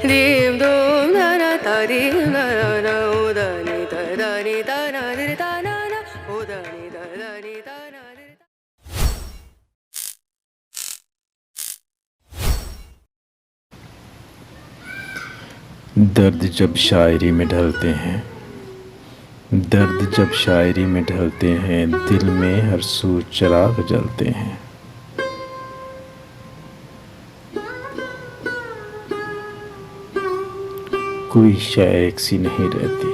dim dum da da da dim da da da o da ni da na di da na na o da ni da na di दर्द जब शायरी में ढलते हैं, दर्द जब शायरी में ढलते हैं, दिल में हर सू चिराग जलते हैं। कोई शय एक सी नहीं रहती,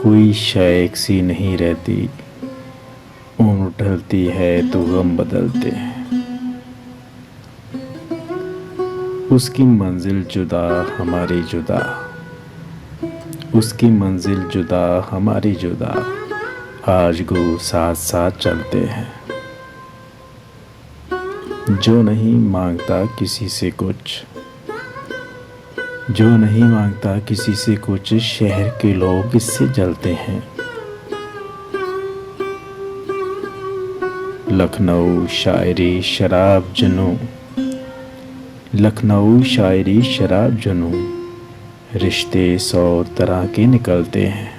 कोई शय एक सी नहीं रहती, उम्र ढलती है तो गम बदलते हैं। उसकी मंजिल जुदा हमारी जुदा, उसकी मंजिल जुदा हमारी जुदा, आज गो साथ साथ चलते हैं। जो नहीं मांगता किसी से कुछ, जो नहीं मांगता किसी से कुछ, शहर के लोग इससे जलते हैं। लखनऊ शायरी शराब जनू, लखनऊ शायरी शराब जनू, रिश्ते 100 तरह के निकलते हैं।